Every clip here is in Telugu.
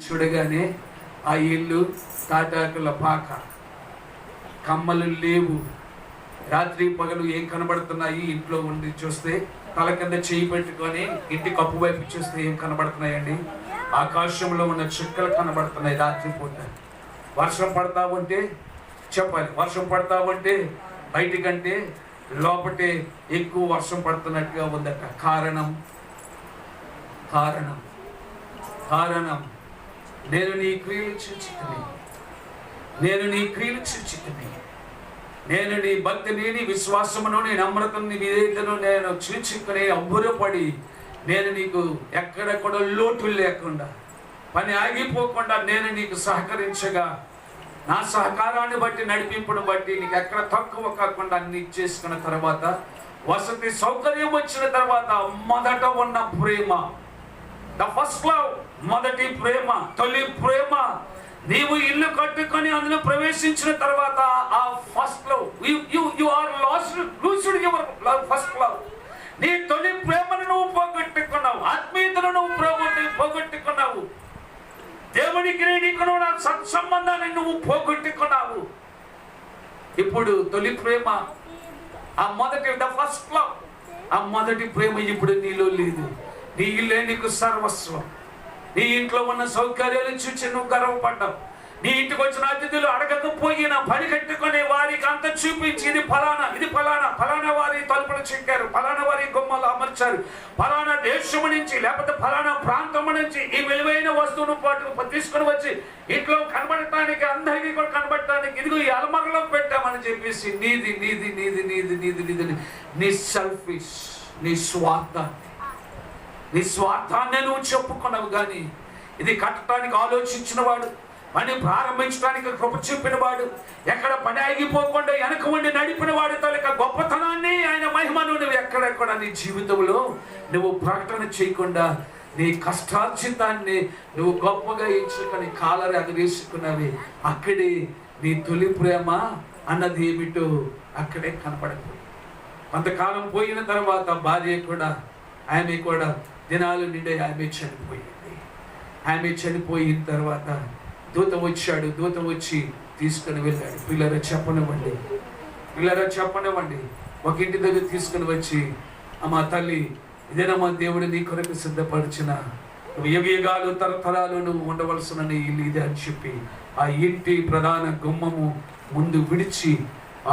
చూడగానే ఆ ఇల్లు తాటాకుల పాక, కమ్మలు లేవు. రాత్రి పగలు ఏం కనబడుతున్నాయి? ఇంట్లో ఉండి చూస్తే తల కింద చేయి పెట్టుకొని ఇంటి కప్పు వైపు చూస్తే ఏం కనబడుతున్నాయండి? ఆకాశంలో ఉన్న చుక్కలు కనబడుతున్నాయి. రాత్రిపూట వర్షం పడతా ఉంటే చెప్పాలి, వర్షం పడతా ఉంటే బయటికంటే లోపటే ఎక్కువ వర్షం పడుతున్నట్టుగా ఉందట. కారణం కారణం కారణం నేను నీ క్రియలు చూచితిని, నేను నీ క్రియలు చూచితిని, నేను నీ భక్తిని, నీ విశ్వాసమును, నీ నమ్రతను, నీ విధేయతను నేను చూచుకుని అబ్బురపడి నేను నీకు ఎక్కడ కూడా లోటు లేకుండా, పని ఆగిపోకుండా నేను నీకు సహకరించగా, నా సహకారాన్ని బట్టి, నడిపింపును బట్టి నీకు ఎక్కడ తక్కువ కాకుండా అన్ని చేసుకున్న తర్వాత, వసతి సౌకర్యం వచ్చిన తర్వాత మొదట ఉన్న ప్రేమ, ద ఫస్ట్ లవ్, మొదటి ప్రేమ, తొలి ప్రేమ, నీవు ఇల్లు కట్టుకొని అందులో ప్రవేశించిన తర్వాత ఆ first love, you are loosed your first love. నీ తొలి ప్రేమను నువ్వు పోగొట్టుకున్నావు, ఆత్మీయతను నువ్వు పోగొట్టుకున్నావు, దేవునికి నీకు సత్సంబంధాన్ని నువ్వు పోగొట్టుకున్నావు. ఇప్పుడు తొలి ప్రేమ, ఆ మొదటి ద ఫస్ట్ లవ్, ఆ మొదటి ప్రేమ ఇప్పుడు నీలో లేదు. నీ ఇల్లే నీకు సర్వస్వం. నీ ఇంట్లో ఉన్న సౌకర్యాలు చూసి నువ్వు గర్వపడ్డావు. నీ ఇంటికి వచ్చిన అతిథులు అడగకపోయినా పని కట్టుకునే వారికి అంత చూపించి ఇది ఫలానా, ఇది ఫలానా, ఫలానా వారి తలుపులు చెక్కారు, ఫలానా వారి గుమ్మలు అమర్చారు, ఫలానా దేశము నుంచి లేకపోతే ఫలానా ప్రాంతము నుంచి ఈ విలువైన వస్తువును పాటు తీసుకుని వచ్చి ఇంట్లో కనబడటానికి, అందరికీ కూడా కనబడటానికి ఇదిగో ఈ అలమరలో పెట్టామని చెప్పేసి నీది నీది నీది నీది నీది నీది నీ సెల్ఫిష్, నీ స్వార్థాన్ని నువ్వు చెప్పుకున్నావు. కానీ ఇది కట్టడానికి ఆలోచించిన వాడు, పని ప్రారంభించడానికి కృప చూపిన వాడు, ఎక్కడ పని ఆగిపోకుండా వెనక ఉండి నడిపిన వాడు తాలూకా గొప్పతనాన్ని, ఆయన మహిమను నువ్వు ఎక్కడెక్కడ నీ జీవితంలో నువ్వు ప్రకటన చేయకుండా నీ కష్టార్జితాన్ని నువ్వు గొప్పగా ఎంచుకొని కాలరి ఎగరేసుకున్నవి. అక్కడే నీ తొలి ప్రేమ అన్నది ఏమిటో అక్కడే కనపడదు. కొంతకాలం పోయిన తర్వాత భార్య కూడా, ఆమె కూడా దినాలు నిండి ఆమె చనిపోయింది. ఆమె చనిపోయిన తర్వాత దూత వచ్చాడు. దూత వచ్చి తీసుకుని వెళ్ళాడు. పిల్లరా చెప్పనివ్వండి, ఒక ఇంటి దగ్గర తీసుకుని వచ్చి, అమ్మా తల్లి, ఇదేనమ్మా దేవుడు నీ కొరకు సిద్ధపరిచిన యుగాలు తరతరాలు నువ్వు ఉండవలసిన నీ ఇల్లు ఇదే అని చెప్పి ఆ ఇంటి ప్రధాన గుమ్మము ముందు విడిచి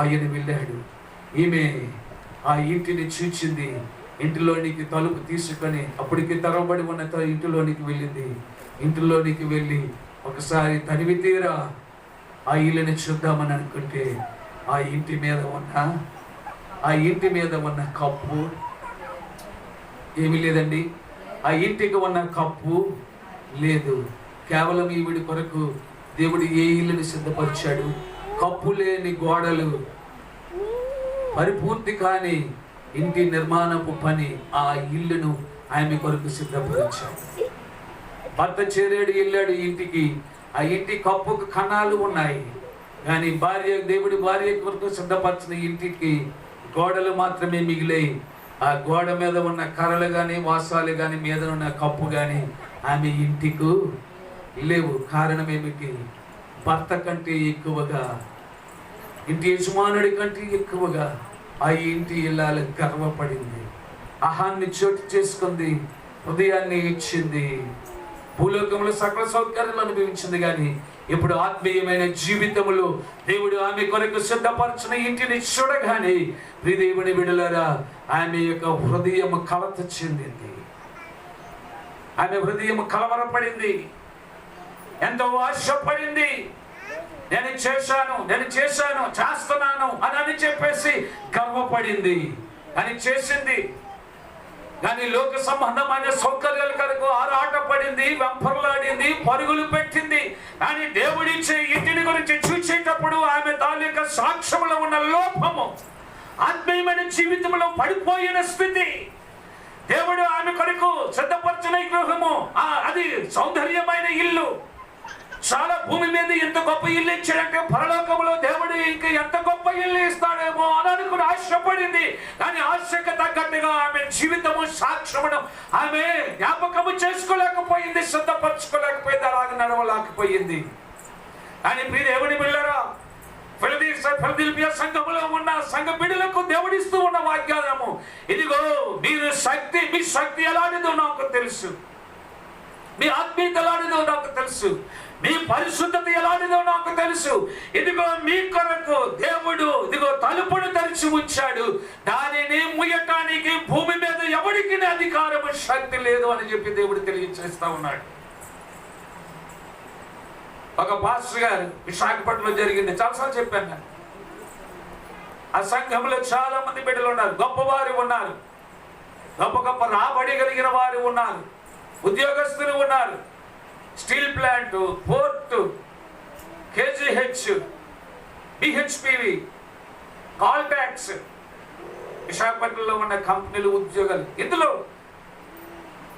ఆయన వెళ్ళాడు. ఈమె ఆ ఇంటిని చూచింది. ఇంటిలోనికి తలుపు తీసుకొని అప్పటికి తెరవబడి ఉన్న ఇంటిలోనికి వెళ్ళింది. ఇంటిలోనికి వెళ్ళి ఒకసారి తనివి తీరా ఆ ఇల్లుని చూద్దామని అనుకుంటే ఆ ఇంటి మీద ఉన్న కప్పు ఏమీ లేదండి. ఆ ఇంటికి ఉన్న కప్పు లేదు. కేవలం ఈవిడి కొరకు దేవుడు ఏ ఇల్లుని సిద్ధపరిచాడు? కప్పు లేని గోడలు, పరిపూర్తి కాని ఇంటి నిర్మాణపు పని, ఆ ఇల్లును ఆమె కొరకు సిద్ధపరిచాడు. భర్త చేరాడు, వెళ్ళాడు ఇంటికి. ఆ ఇంటి కప్పుకు కణాలు ఉన్నాయి, కానీ దేవుడి భార్య కొరకు సిద్ధపరిచిన ఇంటికి గోడలు మాత్రమే మిగిలాయి. ఆ గోడ మీద ఉన్న కర్రలు కానీ, వాసాలు కానీ, మీద ఉన్న కప్పు కానీ ఆమె ఇంటికి లేవు. కారణం ఏమిటి? భర్త కంటే ఎక్కువగా, ఇంటి యజమానుడి కంటే ఎక్కువగా ఆ ఇంటి ఇల్లాలు గర్వపడింది. అహాన్ని చోటు చేసుకుంది, హృదయాన్ని ఇచ్చింది, భూలోకంలో సకల సౌకర్యాలు అనుభవించింది. కానీ ఇప్పుడు ఆత్మీయమైన జీవితంలో దేవుడు ఆమె కొరకు సిద్ధపరిచిన ఇంటిని చూడగానే దేవుని బిడ్డలారా ఆమె యొక్క హృదయం కలత చెందింది. ఆమె హృదయం కలవరపడింది, ఎంతో ఆశపడింది. నేను చేస్తున్నాను అని చెప్పేసి గర్వపడింది. అని చేసింది. కానీ లోక సంబంధమైన సౌకర్యాల కొరకు ఆరాటపడింది, వెంపర్లాడింది, పరుగులు పెట్టింది. కానీ దేవుడిచ్చే ఇంటిని గురించి చూసేటప్పుడు ఆమె తాలూకా సాక్ష్యంలో ఉన్న లోపము, ఆత్మీయమైన జీవితంలో పడిపోయిన స్థితి, దేవుడు ఆమె కొరకు సిద్ధపరిచిన గృహము, అది సౌందర్యమైన ఇల్లు, చాలా భూమి మీద ఎంత గొప్ప ఇల్లు ఇచ్చాడంటే పరలోకంలో దేవుడు ఇంకా ఎంత గొప్ప ఇల్లు ఇస్తాడేమో అని అనుకుని ఆశపడింది. కానీ ఆశకు తగ్గట్టుగా ఆమె జీవితము సాక్ష్యమును ఆమె జ్ఞాపకము చేసుకోలేకపోయింది, సిద్ధపరచుకోలేకపోయింది, అలాగే నడవలేకపోయింది. కానీ ప్రియ దేవుని బిడ్డలారా, ఫిలదెల్ఫియా సంఘములో ఉన్న సంఘ బిడ్డలకు దేవుడిస్తూ ఉన్న వాగ్దానము, ఇదిగో మీ శక్తి ఎలాంటిదో నాకు తెలుసు, మీ ఆత్మీయత ఎలాంటిదో నాకు తెలుసు, మీ పరిశుద్ధత ఎలాంటిదో నాకు తెలుసు. ఇదిగో మీ కొరకు దేవుడు ఇదిగో తలుపును తెరిచి ఉంచాడు, దానిని ముయ్యటానికి భూమి మీద ఎవరికి అధికారము శక్తి లేదు అని చెప్పి దేవుడు తెలియజేస్తా ఉన్నాడు. ఒక పాస్టర్ గారు విశాఖపట్నంలో జరిగింది, చాలాసార్లు చెప్పాను నేను. ఆ సంఘంలో చాలా మంది బిడ్డలు ఉన్నారు, గొప్పవారు ఉన్నారు, గొప్ప గొప్ప రాబడి కలిగిన వారు ఉన్నారు, ఉద్యోగస్తులు ఉన్నారు. Steel plant, port, KGH, BHPV, call tax, విశాఖపట్నంలో ఉన్న కంపెనీలు, ఉద్యోగాలు, ఇందులో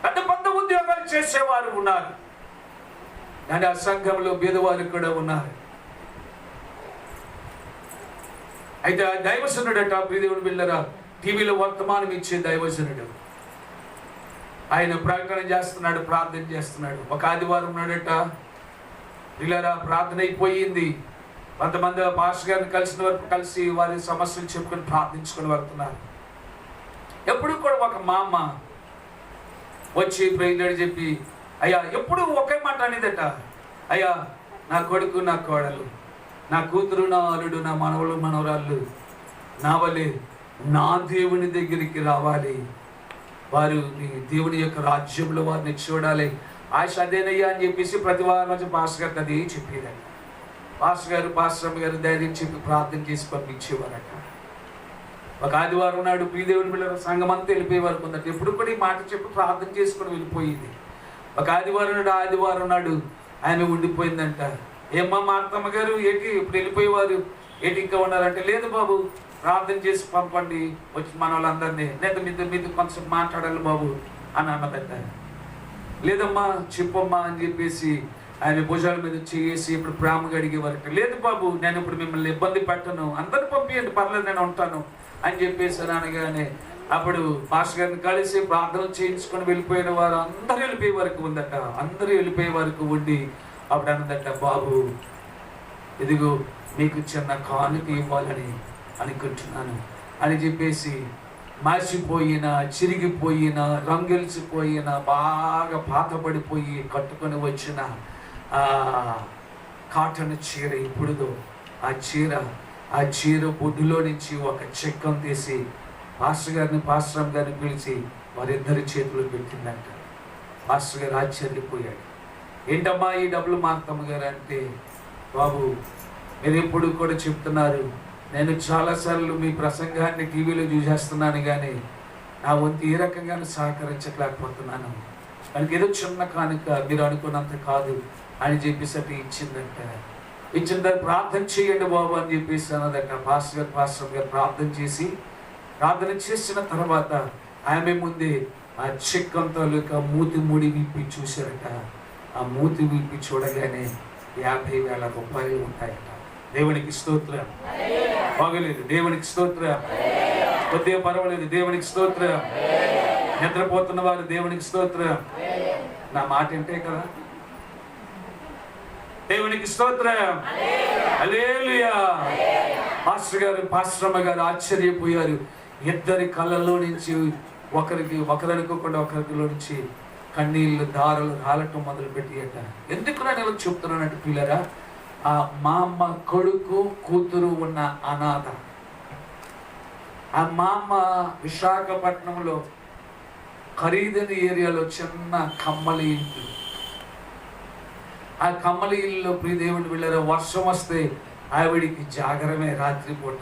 పెద్ద పెద్ద ఉద్యోగాలు చేసేవారు ఉన్నారు. కానీ ఆ సంఘంలో బీదవారు కూడా ఉన్నారు. అయితే ఆ దైవజనుడట, ప్రియదేవుని బిడ్డలారా, టీవీలో వర్తమానం ఇచ్చే దైవజనుడు, ఆయన ప్రకటన చేస్తున్నాడు, ప్రార్థన చేస్తున్నాడు. ఒక ఆదివారం నాడట, పిల్లరా ప్రార్థన అయిపోయింది, కొంతమంది పాస్టర్ గారిని కలిసిన వరకు కలిసి వారి సమస్యలు చెప్పుకొని ప్రార్థించుకొని వెళ్తున్నారు. ఎప్పుడు కూడా ఒక మా అమ్మ వచ్చి ప్రేయర్ చెప్పి, అయ్యా ఎప్పుడు ఒకే మాట అనేదట, అయ్యా నా కొడుకు, నా కోడలు, నా కూతురు, నా అల్లుడు, నా మనవలు, మనవరాళ్ళు నా వలె నా దేవుని దగ్గరికి రావాలి, వారు దేవుని యొక్క రాజ్యంలో వారిని చూడాలి, ఆశ అదేనయ్యా అని చెప్పేసి ప్రతి వారం వచ్చి పాస్టర్ గారికి అది చెప్పేదండి. పాస్టర్ గారు, పాస్టర్ గారు ధైర్యం చెప్పి ప్రార్థన చేసి పంపించేవారట. ఒక ఆదివారం నాడు ప్రియదేవుని బిడ్డల సంఘం అంతా వెళ్ళిపోయేవారు కొందట. ఎప్పుడు కూడా ఈ మాట చెప్పి ప్రార్థన చేసుకొని వెళ్ళిపోయింది. ఒక ఆదివారం నాడు ఆయన ఉండిపోయిందంట. ఏమ్మా మార్తమ్మ గారు ఏంటి ఇప్పుడు వెళ్ళిపోయేవారు, ఏంటి ఇంకా ఉన్నారంటే, లేదు బాబు ప్రార్థన చేసి పంపండి వచ్చి మన వాళ్ళందరినీ, లేదా మీతో కొంచెం మాట్లాడాలి బాబు అని అన్నదంట. లేదమ్మా చెప్పమ్మా అని చెప్పేసి ఆయన భుజాల మీద చేసి ఇప్పుడు ప్రేమగా అడిగేవారట. లేదు బాబు నేను ఇప్పుడు మిమ్మల్ని ఇబ్బంది పెట్టను, అందరిని పంపించండి, పర్లేదు నేను ఉంటాను అని చెప్పేసి అనగానే అప్పుడు పాస్టర్ గారిని కలిసి ప్రార్థన చేయించుకొని వెళ్ళిపోయిన వారు అందరూ వెళ్ళిపోయే వరకు ఉందట. అందరూ వెళ్ళిపోయే వరకు ఉండి అప్పుడు అన్నదట, బాబు ఇదిగో మీకు చిన్న కానుక ఇవ్వాలని అనుకుంటున్నాను అని చెప్పేసి మాసిపోయిన, చిరిగిపోయిన, రంగెలిసిపోయిన, బాగా పాతపడిపోయి కట్టుకొని వచ్చిన కాటన్ చీర ఇప్పుడుదో ఆ చీర బొడ్డులో నుంచి ఒక చెక్కం తీసి పాస్టర్ గారిని పిలిచి వారిద్దరి చేతులు పెట్టిందంట. పాస్టర్ గారు ఆశ్చర్యపోయాడు. ఏంటమ్మా ఈ డబ్బులు మార్తమ్మ గారు అంటే, బాబు మీరు ఎప్పుడు కూడా చెప్తున్నారు, నేను చాలాసార్లు మీ ప్రసంగాన్ని టీవీలో చూసేస్తున్నాను, కానీ నా వంతు ఏ రకంగానూ సహకరించలేకపోతున్నాను, దానికి ఏదో చిన్న కానుక మీరు అనుకున్నంత కాదు అని చెప్పేసి అటు ఇచ్చిందంట. ఇచ్చిన దాన్ని ప్రార్థన చేయండి బాబు అని చెప్పేసి అన్నదట. పాస్టర్ గారు ప్రార్థన చేసిన తర్వాత ఆమె ముందే ఆ చెక్కంతో మూతి ముడి విప్పి చూశారట. ఆ మూతి విప్పి చూడగానే 50,000 రూపాయలు ఉంటాయట. దేవునికి స్తోత్రం. బాగలేదు, దేవునికి స్తోత్రం. కొద్దిగా పర్వాలేదు, దేవునికి స్తోత్రం. నిద్రపోతున్న వారు దేవునికి స్తోత్రం. నా మాట వింటే కదా, దేవునికి స్తోత్రం. హల్లెలూయా. పాస్టర్ గారు ఆశ్చర్యపోయారు. ఇద్దరి కళ్ళలో నుంచి ఒకరనుకోకుండా ఒకరిలో నుంచి కన్నీళ్ళు దారులు రాలటం మొదలుపెట్టియట. ఎందుకు నేను ఇలా చెప్తున్నానంటే పిల్లరా, మా అమ్మ కొడుకు కూతురు ఉన్న అనాథ. ఆ మా అమ్మ విశాఖపట్నంలో ఖరీదైన ఏరియాలో చిన్న కమ్మలి ఇల్లు. ఆ కమ్మలి ఇల్లు ప్రియదేవుని వెళ్ళారు. వర్షం వస్తే ఆవిడికి జాగరమే రాత్రిపూట.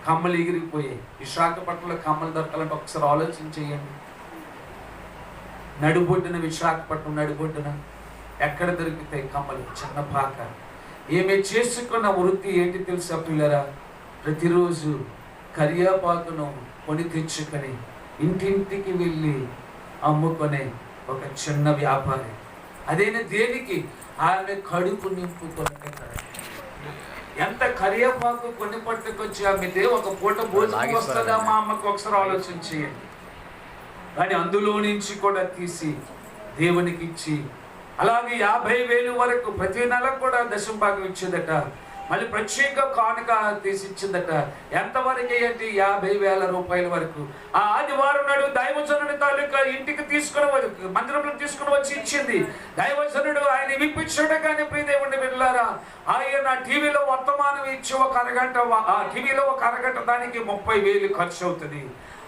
కమ్మలు ఎగిరిపోయాయి. విశాఖపట్నంలో కమ్మలు దొరకాలంటే ఒకసారి ఆలోచన చేయండి. నడుబొడ్డున, విశాఖపట్నం నడుబొడ్డున ఎక్కడ దొరుకుతాయి కమ్మలు? చిన్న పాక. ఏమే చేసుకున్న వృత్తి ఏంటి తెలుసా పిల్లరా? ప్రతిరోజు కరియాపాకును కొని తెచ్చుకొని ఇంటింటికి వెళ్ళి అమ్ముకునే ఒక చిన్న వ్యాపారి. అదేనా దేనికి? ఆమె కడుపు నింపుకొని ఎంత కరివేపాకు కొన్ని పట్టుకొచ్చి అమ్మితే ఒక పూట భోజనం వస్తుందా మా అమ్మకు ఒకసారి ఆలోచించి. కానీ అందులో నుంచి కూడా తీసి దేవునికి ఇచ్చి, అలాగే 50,000 వరకు ప్రతి నెల కూడా దశమ భాగం ఇచ్చిందట. మళ్ళీ ప్రత్యేక కానుక తీసి ఇచ్చిందట. ఎంతవరకు ఏంటి? 50,000 రూపాయల వరకు. ఆ ఆదివారం నాడు దైవజనుడి తాలూకా ఇంటికి మందిరంలో తీసుకుని వచ్చి ఇచ్చింది. దైవజనుడు ఆయన విప్పించాడు. కానీ ప్రియదేవుని వెళ్ళారా, ఆయన టీవీలో వర్తమానం ఇచ్చి ఒక అరగంట, ఆ టీవీలో ఒక అరగంట దానికి 30,000 ఖర్చు అవుతుంది.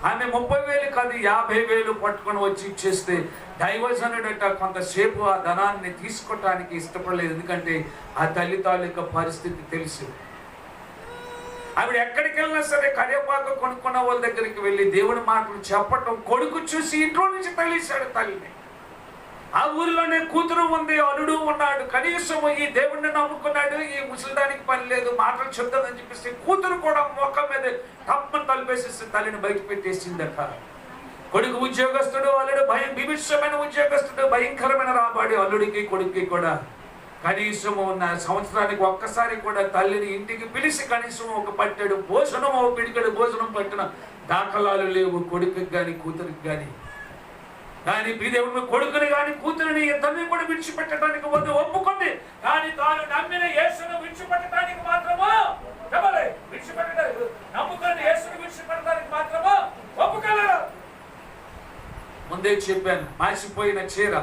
ఆమె 30,000 కాదు 50,000 పట్టుకొని వచ్చి ఇచ్చేస్తే దైవజనుడట కొంతసేపు ఆ ధనాన్ని తీసుకోవటానికి ఇష్టపడలేదు. ఎందుకంటే ఆ తల్లి తాలూకా పరిస్థితి తెలుసు. ఆవిడ ఎక్కడికి వెళ్ళినా సరే కరివేపాకు కొనుక్కున్న వాళ్ళ దగ్గరికి వెళ్ళి దేవుడి మాటలు చెప్పటం, కొడుకు చూసి ఇంట్లో నుంచి తల్లిశాడు తల్లిని. ఆ ఊరిలోనే కూతురు ఉంది, అల్లుడు ఉన్నాడు. కనీసం ఈ దేవుడిని నమ్ముకున్నాడు, ఈ ముసలిదానికి పని లేదు, మాటలు చెప్తాదని చెప్పేసి కూతురు కూడా మొక్క మీద తప్పని తలిపేసేసి తల్లిని బయట పెట్టేసిందట. కొడుకు ఉద్యోగస్తుడు, అల్లుడు భీభత్సమైన ఉద్యోగస్తుడు, భయంకరమైన రాబడి అల్లుడికి కొడుకుకి కూడా. కనీసం సంవత్సరానికి ఒక్కసారి కూడా తల్లిని ఇంటికి పిలిచి కనీసం ఒక పట్టెడు భోజనం, ఒక పిడికెడు భోజనం పట్టిన దాఖలాలు లేవు కొడుకుకి కానీ కూతురికి కానీ. కానీ దేవుడు కొడుకుని కానీ కూతురిని ఇద్దరిని కూడా విడిచిపెట్టడానికి ఒప్పుకుంది. కానీ తాను నమ్మిన యేసును విడిచిపెట్టడానికి మాత్రమో నమ్ముకుని యేసును విడిచిపెట్టడానికి మాత్రమో ఒప్పుకోలేదు. ముందే చెప్పాను, మాసిపోయిన చీర,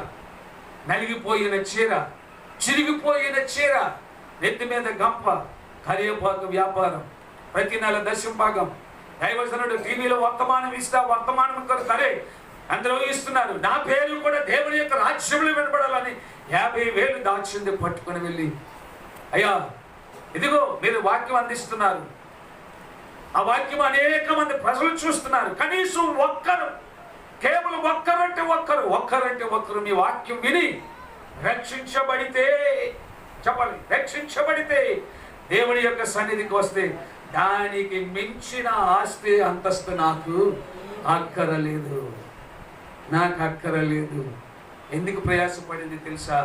నలిగిపోయిన చీర, చిరిగిపోయిన చీర, నెత్తి మీద గంప, కరివేపాకు వ్యాపారం, ప్రతి నెల దశమ భాగం. దైవజనుడు టీవీలో వర్తమానం ఇస్తా, వర్తమానం సరే అందరూ ఇస్తున్నారు. నా పేర్లు కూడా దేవుని యొక్క రాజ్యంలో వినబడాలని 50,000 దాచింది పట్టుకొని వెళ్ళి, అయ్యా ఇదిగో మీరు వాక్యం అందిస్తున్నారు, ఆ వాక్యం అనేక మంది ప్రజలు చూస్తున్నారు. కనీసం ఒక్కరు, కేవలం ఒక్కరంటే ఒక్కరు మీ వాక్యం విని రక్షించబడితే, చెప్పాలి, రక్షించబడితే దేవుని యొక్క సన్నిధికి వస్తే దానికి మించిన ఆస్తి అంతస్తు నాకు అక్కరలేదు. ఎందుకు ప్రయాసపడింది తెలుసా?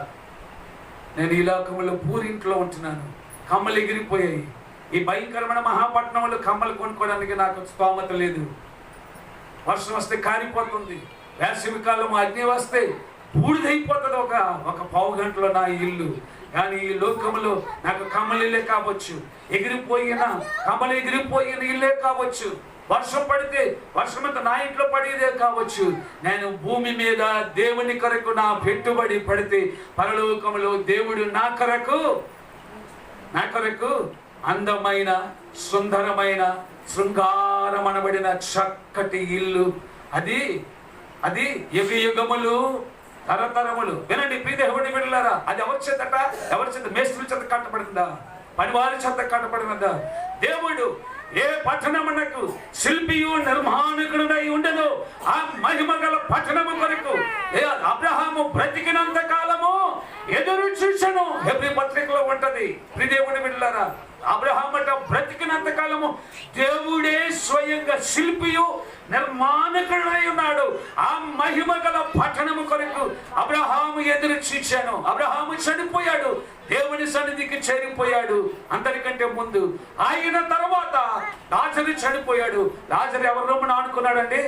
నేను ఈ లోకంలో పూరింట్లో ఉంటున్నాను, కమ్మలు ఎగిరిపోయాయి. ఈ భయంకరమైన మహాపట్నంలో కమ్మలు కొనుక్కోవడానికి నాకు స్తోమత లేదు. వర్షం వస్తే కారిపోతుంది, వేసవి కాలం అగ్ని వస్తే బూడిదైపోతుంది ఒక పావు గంటలో నా ఇల్లు. కానీ ఈ లోకంలో నాకు కమ్మలు ఇల్లే కావచ్చు, కమ్మలు ఎగిరిపోయిన ఇల్లే కావచ్చు. వర్షం పడితే వర్షమంతా నా ఇంట్లో పడేదే కావచ్చు. నేను భూమి మీద దేవుని కొరకు నా పెట్టుబడి పడితే పరలోకములో దేవుడు నా కొరకు అందమైన, సుందరమైన, శృంగారమనబడిన చక్కటి ఇల్లు. అది యుగములు, తరతరములు. వినండి ప్రియదేవుని బిడ్డలారా, అది ఎవరి చేత? మేస్త్రి చేత కట్టబడిందా? పనివారి చేత కట్టబడినదా? దేవుడు ఏ పట్టణమునకు శిల్పియు నిర్మాణకుడై ఉండదు ఆ మహిమ గల పట్టణము కొరకు అబ్రహాము బ్రతికినంత కాలము ఎదురు చూసెను. హెబ్రీ పత్రికలో ఉంటది. ప్రియదేవుని బిడ్డలారా, అబ్రహామట బ్రతికినంత కాలము దేవుడే స్వయంగా శిల్పియు నిర్మాణకుడై ఉన్నాడు. ఆ మహిమ గల పట్టణము కొరకు అబ్రహాము ఎదురు చూశాను. అబ్రహాము చనిపోయాడు, దేవుని సన్నిధికి చేరిపోయాడు. అందరికంటే ముందు ఆయన తర్వాత లాజరు చనిపోయాడు. లాజరు ఎవరి రొమ్మున ఆనుకున్నాడండి?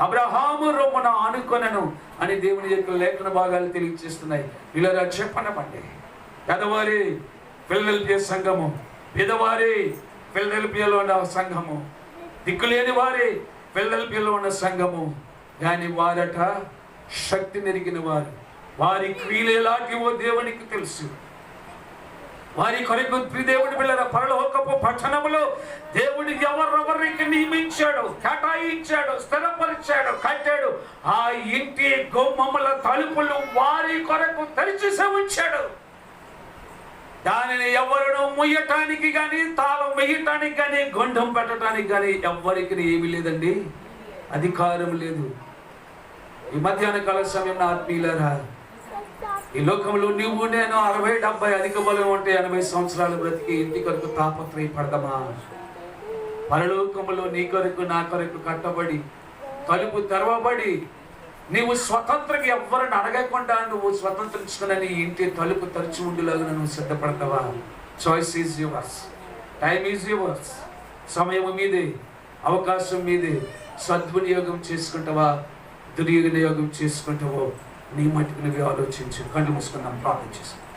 అబ్రహాము రొమ్మున ఆనుకొనెను అని దేవుని యొక్క లేఖన భాగాలు తెలియజేస్తున్నాయి. ఇలా చెప్పనమండి, పెదవారి ఫిలదెల్ఫియా సంఘము, పేదవారి ఫిలదెల్ఫియాలో ఉన్న సంఘము, దిక్కులేని వారి ఫిలదెల్ఫియాలో ఉన్న సంఘము. కానీ వారట శక్తి నెరిగిన వారు, వారి క్రియలు ఎలాంటివో దేవునికి తెలుసు. వారి కొరకు దేవుడి పిల్లల పరలోకపు పట్టణములో దేవుడు ఎవరెవరికి నియమించాడు, కేటాయించాడు, స్థిరపరిచాడు, కట్టాడు. ఆ ఇంటి గుమ్మముల తలుపులు వారి కొరకు తెరిచి ఉంచాడు. దానిని ఎవరినో ముయ్యటానికి కానీ, తాళం వేయటానికి కానీ, గొండం పెట్టడానికి కానీ ఎవరికి ఏమీ లేదండి, అధికారం లేదు. ఈ మధ్యాహ్న కాల సమయం ఆత్మీయులారా, ఈ లోకంలో నువ్వు నేను 60-70 అధిక బలం ఉంటే 80 సంవత్సరాలు బ్రతికి ఇంటి కొరకు తాపత్రయపడదామా? పరలోకములో నీ కొరకు నా కొరకు కట్టబడి, తలుపు తెరవబడి నీవు స్వతంత్రంగా ఎవరిని అడగకుండా నువ్వు స్వతంత్రించుకున్న నీ ఇంటి తలుపు తెరిచి ఉండేలాగా నువ్వు సిద్ధపడతావా? Choice is yours, time is yours. సమయం మీదే, అవకాశం మీదే. సద్వినియోగం చేసుకుంటావా, దుర్వినియోగం చేసుకుంటావో నీ మట్టుకు నువ్వు ఆలోచించు. కళ్ళు మూసుకుందాం, ప్రార్థన చేసుకుంటాం.